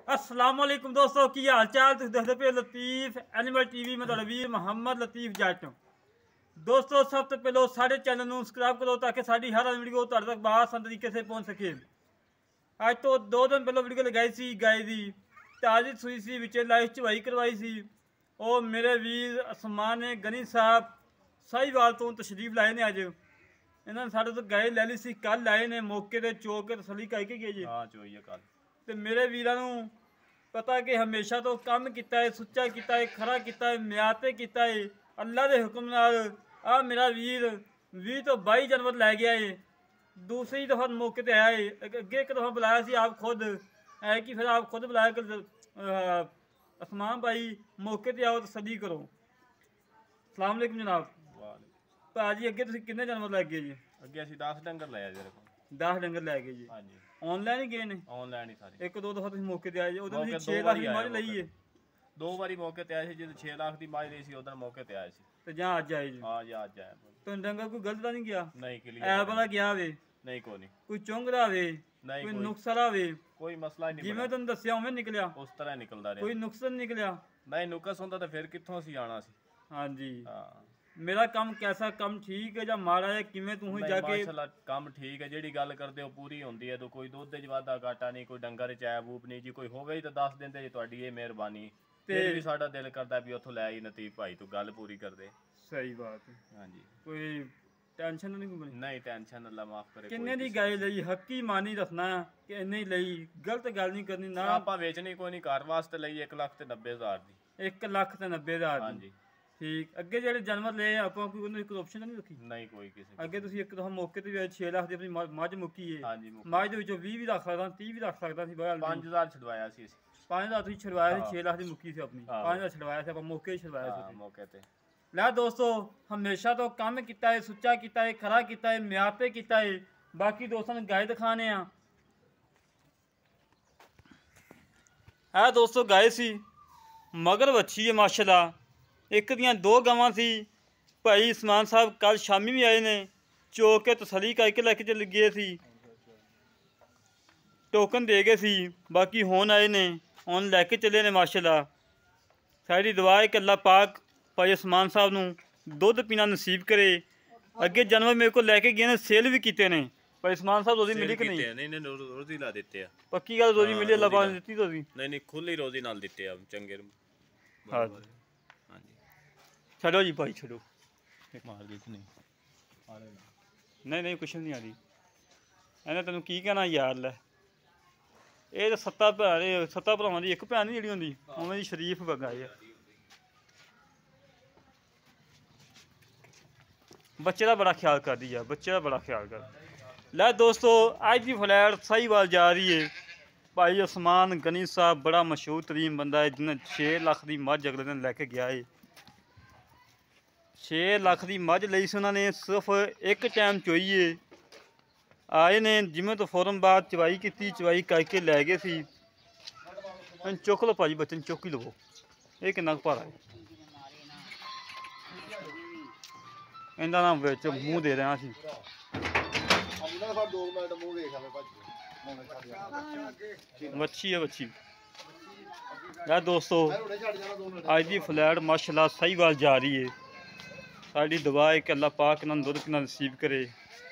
अस्सलाम वालेकुम दोस्तों की हाल चाल तुम देखते पे लतीफ एनिमल टीवी में वीर मोहम्मद लतीफ जट। दोस्तों सब तो पहले साढ़े चैनल में सबसक्राइब करो ताकि साड़ी हर वीडियो तुहाडे तक आसान तरीके से पहुंच सके। अज तो 2 दिन पहले वीडियो लगाई सी गाय की ताजी सूई सी विच लाइव चवाई करवाई सी। और मेरे वीर असमान गनी साहब साहिवाल तो तशरीफ लाए ने। अज इन्होंने साढ़े तो गाय लै ली सी, कल लाए ने मौके पर चो के तसली करके गए जी। हाँ चोई है कल। तो मेरे वीरां नूं पता कि हमेशा तो काम किया है, सुच्चा किया है, खरा किया है, म्याद ते किया है। अल्लाह के हुक्म नाल आ मेरा वीर 20 तो 22 जनवरी लै गया है। दूसरी दफ़ा मौके पर आया है। अगे एक दफ़ा बुलाया सी आप खुद है कि फिर आप खुद बुलाया कर असमान भाई मौके पर आओ तसल्ली करो। सलाम अलैकुम जनाब। भाजी अगे तुसीं किन्ने जानवर लै गए जी? अगे असीं 10 डंगर ले तेरे को। 10 डंगर लै गए जी। हाँ जी ऑनलाइन ही गए ने? ऑनलाइन ही सारे। एक दो दफा तुसीं मौके ते आए जी। उधर मौके तुसीं 6 दो लाख वारी दी आए मझ ਲਈ मौके है। दो बारी मौके ते आए सी, जो 6 लाख की मझ ली सी उधर मौके ते आए सी। ਤੇ ਜਾਂ ਅੱਜ ਆਏ ਜੀ? हाँ जी आज आए। तो ਡੰਗਰ ਕੋਈ ਗਲਤ ਤਾਂ ਨਹੀਂ ਗਿਆ? नहीं क्लियर ਐਬ ਵਾਲਾ ਗਿਆ ਵੇ? नहीं कोई नहीं ਕੋਈ ਚੁੰਗਦਾ ਵੇ? नहीं ਕੋਈ कोई ਨੁਕਸ ਵਾਲਾ ਵੇ? कोई मसला ही नहीं ਜਿਵੇਂ बना। ਤੁਹਾਨੂੰ ਦੱਸਿਆ ਉਵੇਂ ਨਿਕਲਿਆ? उस तरह निकलदा ਕੋਈ रहा। ਨੁਕਸ ਨਹੀਂ ਨਿਕਲਿਆ? नहीं नुकस होंदा तो फिर कित्थों सी आना सी। ਹਾਂਜੀ। हाँ ਮੇਰਾ ਕੰਮ कैसा ਕੰਮ ਠੀਕ ਹੈ ਜਾਂ ਮਾੜਾ ਹੈ ਕਿਵੇਂ ਤੂੰ नहीं ਜਾ ਕੇ? माशाल्लाह काम ठीक है, जेड़ी गल करदे हो पूरी होंदी है। तो कोई दुध च वाधा घाटा नहीं, कोई डंगर च ऐब ऊब नहीं जी। कोई होवे तो दस देंदे जी, तुहाडी ये मेहरबानी। फिर भी साडा दिल करदा भी उत्थों लै आई नतीब भाई तू गल पूरी कर दे। ਸਹੀ ਬਾਤ ਹੈ। हाँ जी ਕੋਈ ਟੈਨਸ਼ਨ ਨਹੀਂ ਕੋਈ ਬਣੀ? नहीं टेंशन अल्लाह माफ करे। ਕਿੰਨੇ ਦੀ गाय ਲਈ ਹੱਕੀ ਮਾਨੀ ਦੱਸਣਾ ਕਿ ਇੰਨੇ ਹੀ ਲਈ, ਗਲਤ ਗੱਲ ਨਹੀਂ ਕਰਨੀ ਨਾ। ਆਪਾਂ ਵੇਚਣੀ ਕੋਈ ਨਹੀਂ, ਘਰ ਵਾਸਤੇ ਲਈ 1,90,000 ਦੀ। 1,90,000 हाँ ਦੀ? जी ਠੀਕ। ਅੱਗੇ ਜਿਹੜੇ ਜਾਨਵਰ ਲਏ ਆਪਾਂ ਕੋਈ ਉਹਨਾਂ ਦੀ ਕੋਈ ਆਪਸ਼ਨ ਨਹੀਂ ਰੱਖੀ? नहीं कोई किसी। ਅੱਗੇ ਤੁਸੀਂ ਇੱਕ ਦਫਾ ਮੌਕੇ ਤੇ ਵੀ 6 ਲੱਖ ਦੀ ਆਪਣੀ ਮੱਝ ਮੁੱਕੀ ਏ। हाँ जी ਮੱਝ ਦੇ ਵਿੱਚੋਂ 20 ਵੀ ਰੱਖ ਸਕਦਾ, 30 ਵੀ ਰੱਖ ਸਕਦਾ ਸੀ। ਬਾਹਰ 5,000 ਛਡਵਾਇਆ ਸੀ ਅਸੀਂ। 5,000 ਤੁਸੀਂ ਛਡਵਾਇਆ ਸੀ, ਹਾਂ। 6 ਲੱਖ ਦੀ ਮੁੱਕੀ ਸੀ ਆਪਣੀ। ਹਾਂ। 5,000 ਛਡਵਾਇਆ ਸੀ ਆਪਾਂ, ਮੌਕੇ ਹੀ ਛਡਵਾਇਆ हाँ ਸੀ। मौके ते ਲੈ ਦੋਸਤੋ ਹਮੇਸ਼ਾ ਤੋਂ ਕੰਮ ਕੀਤਾ ਹੈ, ਸੁੱਚਾ ਕੀਤਾ ਹੈ, ਖਰਾ ਕੀਤਾ ਹੈ, ਮਿਆਦ ਤੇ ਕੀਤਾ ਹੈ। ਬਾਕੀ ਦੋਸਤਾਂ ਨੂੰ ਗਾਇ ਦਿਖਾਣੇ ਆ। ਇਹ ਦੋਸਤੋ ਗਾਇ ਸੀ, ਮਗਰ ਵੱਛੀ ਹੈ ਮਾਸ਼ਾਅੱਲਾ। ਇੱਕ ਦੀਆਂ 2 ਗਾਵਾਂ ਸੀ। ਭਾਈ ਉਸਮਾਨ ਸਾਹਿਬ ਕੱਲ ਸ਼ਾਮੀ ਵੀ ਆਏ ਨੇ, ਚੋ ਕੇ ਤਸੱਲੀ ਕਰਕੇ ਲੈ ਕੇ ਚਲੇ ਗਏ ਸੀ, ਟੋਕਨ ਦੇ ਗਏ ਸੀ। ਬਾਕੀ ਹੁਣ ਆਏ ਨੇ, ਹੁਣ ਲੈ ਕੇ ਚੱਲੇ ਨੇ ਮਾਸ਼ਾਅੱਲਾ। ਸਾਡੀ ਦੁਆ ਹੈ ਕਿ ਅੱਲਾਹ ਪਾਕ ਭਾਈ ਉਸਮਾਨ ਸਾਹਿਬ ਨੂੰ ਦੁੱਧ ਪੀਣਾ ਨਸੀਬ ਕਰੇ। ਅੱਗੇ ਜਾਨਵਰ ਮੇਰੇ ਕੋਲ ਲੈ ਕੇ ਗਏ ਨੇ, ਸੇਲ ਵੀ ਕੀਤੇ ਨੇ। ਭਾਈ ਉਸਮਾਨ ਸਾਹਿਬ ਰੋਜ਼ੀ ਮਿਲੀ ਕਿ ਨਹੀਂ? नहीं नहीं रोजी ला देते हैं। ਪੱਕੀ ਗੱਲ ਰੋਜ਼ੀ ਮਿਲੀ? ਅੱਲਾਹ ਪਾਕ ਨੇ ਦਿੱਤੀ ਰੋਜ਼ੀ? नहीं नहीं खुली रोजी नाल देते हैं चंगे। ਹਾਂ हाँ जी ਛੱਡੋ ਜੀ ਭਾਈ ਛੱਡੋ। मार देते नहीं। ਨਹੀਂ ਨਹੀਂ ਕੁਛ ਨਹੀਂ ਆਦੀ। ਇਹਨੇ ਤੈਨੂੰ ਕੀ ਕਹਿਣਾ ਯਾਰ। ਲੈ ਇਹ ਤਾਂ 7 ਭੈਣ, 7 ਭਰਾਵਾਂ ਦੀ ਇੱਕ ਭੈਣ ਨਹੀਂ ਜਿਹੜੀ ਹੁੰਦੀ, ਉਵੇਂ ਦੀ ਸ਼ਰੀਫ ਬਗਾਏ ਆ। ਬੱਚੇ ਦਾ ਬੜਾ ਖਿਆਲ ਕਰਦੀ ਆ, ਬੱਚੇ ਦਾ ਬੜਾ ਖਿਆਲ ਕਰ। ਲੈ ਦੋਸਤੋ ਅੱਜ ਦੀ ਫਲੈਟ ਸਾਹੀਵਾਲ ਜਾ ਰਹੀ ਹੈ। ਭਾਈ ਉਸਮਾਨ ਗਨੀ ਸਾਹਿਬ ਬੜਾ ਮਸ਼ਹੂਰ ਤਰੀਨ ਬੰਦਾ ਹੈ, ਜਿਹਨੇ 6 ਲੱਖ ਦੀ ਮੱਝ ਅਗਲੇ ਦਿਨ ਲੈ ਕੇ ਗਿਆ ਹੈ। 6 ਲੱਖ ਦੀ ਮੱਝ ਲਈ ਸੀ ਉਹਨਾਂ ਨੇ, ਸਿਰਫ ਇੱਕ ਟਾਈਮ ਚੋਈ ਏ। ਆਏ ਨੇ ਜਿਵੇਂ ਤੋਂ ਫੌਰਨ ਬਾਅਦ ਚਵਾਈ ਕੀਤੀ, ਚਵਾਈ ਕਰਕੇ ਲੈ ਗਏ ਸੀ। ਹੁਣ ਚੁੱਕ ਲਓ ਭਾਜੀ, ਬੱਚੇ ਨੂੰ ਚੁੱਕ ਹੀ ਲਵੋ। ਇਹ ਕਿੰਨਾ ਕੁ ਭਾਰਾ ਹੈ, ਇਹਦਾ ਨਾਮ ਵਿੱਚ ਮੂੰਹ ਦੇ ਰਿਹਾ ਸੀ। ਵੱਛੀ ਹੈ ਵੱਛੀ। ਯਾਰ ਦੋਸਤੋ ਅੱਜ ਦੀ ਫਲੈਟ ਮਾਸ਼ਾਅੱਲਾ ਸਾਹੀਵਾਲ ਜਾ ਰਹੀ ਹੈ। ਸਾਡੀ ਦੁਆ ਹੈ ਕਿ ਅੱਲਾਹ ਪਾਕ ਇਹਨਾਂ ਨੂੰ ਦੁੱਧ ਪੀਣਾ ਨਸੀਬ ਕਰੇ,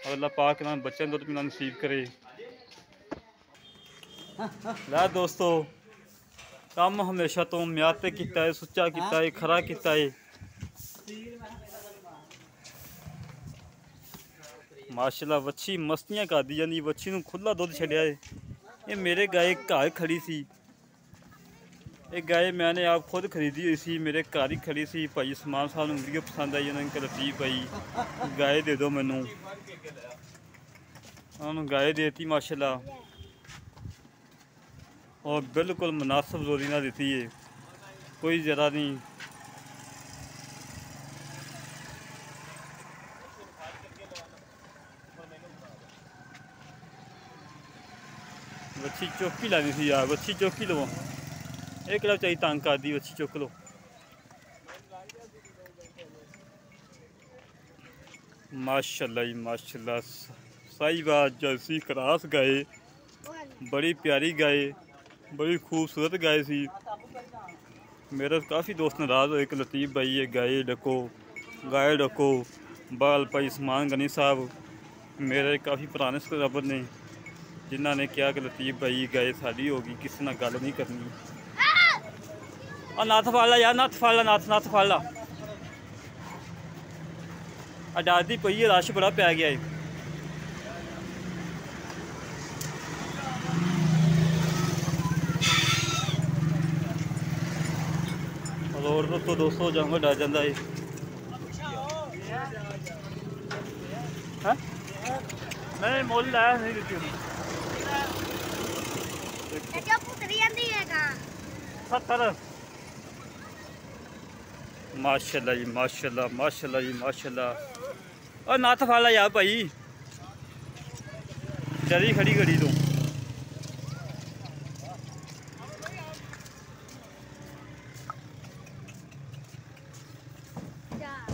ਔਰ ਅੱਲਾਹ ਪਾਕ ਇਹਨਾਂ ਨੂੰ ਬੱਚਿਆਂ ਨੂੰ ਦੁੱਧ ਪੀਣਾ ਨਸੀਬ ਕਰੇ। ਲੈ ਦੋਸਤੋ ਕੰਮ ਹਮੇਸ਼ਾ ਤੋਂ ਮਿਆਦ ਤੇ ਕੀਤਾ ਹੈ, ਸੁੱਚਾ ਕੀਤਾ ਹੈ, ਖਰਾ ਕੀਤਾ ਹੈ। ਮਾਸ਼ਾਅੱਲਾ ਵੱਛੀ ਮਸਤੀਆਂ ਕਰਦੀ ਜਾਂਦੀ, ਵੱਛੀ ਨੂੰ ਖੁੱਲਾ ਦੁੱਧ ਛੱਡਿਆ ਹੈ। ਇਹ ਮੇਰੇ ਗਾਏ ਘਰ ਖੜੀ ਸੀ। ਇਹ ਗਾय मैंने आप खुद खरीदी हुई सी, मेरे घर ही खड़ी सी। भाई उस्मान साहब ने वीडियो पसंद आई, उन्होंने कहा लतीफ भाई गाय दे दो मैनू। उन्होंने गाय देती माशाल्लाह, और बिल्कुल मुनासिब जोरी ना दी है, कोई ज़्यादा नहीं। बच्ची चौकी लानी थी यार, बच्ची चौकी लवो। एक किलो चाहिए तंग कर दी, बच्ची चुक लो। माशाल्लाह जी माशाल्लाह। साहिवाल जर्सी क्रॉस गाय, बड़ी प्यारी गाय, बड़ी खूबसूरत गाय सी। मेरे काफ़ी दोस्त नाराज़ होए कि लतीफ़ भाई ये गाय डको बाल भाई उस्मान गनी साहब मेरे काफ़ी पुराने सब्सक्राइबर ने जिन्होंने कहा कि लतीफ़ भाई गाय साड़ी होगी किसी ना गल नहीं करनी। और नत्थ फड़ ला यार, नत्थ फड़ ला, नत्थ फड़ ला। अडादी पई है, रश बड़ा पै गया है। रोड तो 200 हो जाऊंगा, डर जाता है। नहीं मोल लाया नहीं देती 70। माशाल्लाह जी माशाल्लाह माशाल्लाह जी माशाल्लाह। और नत्थ फड़ ला यार भाई, डरी खड़ी खड़ी तू।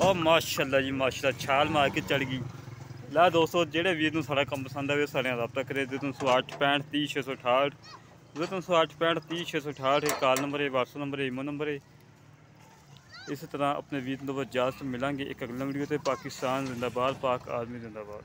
और माशाल्लाह जी माशाल्लाह छाल मार के चढ़ गई। ला दोस्तों जेड़े वीर नूं साड़ा काम पसंद आवे साड़े नाल रब्ता करे 308 65 30 668 308 65 30 668 कॉल नंबर है, व्हाट्सएप नंबर है, ईमो नंबर है। इस तरह अपने वीर नूं इजाज़त मिलांगे एक अगले वीडियो ते। पाकिस्तान जिंदाबाद, पाक आर्मी जिंदाबाद।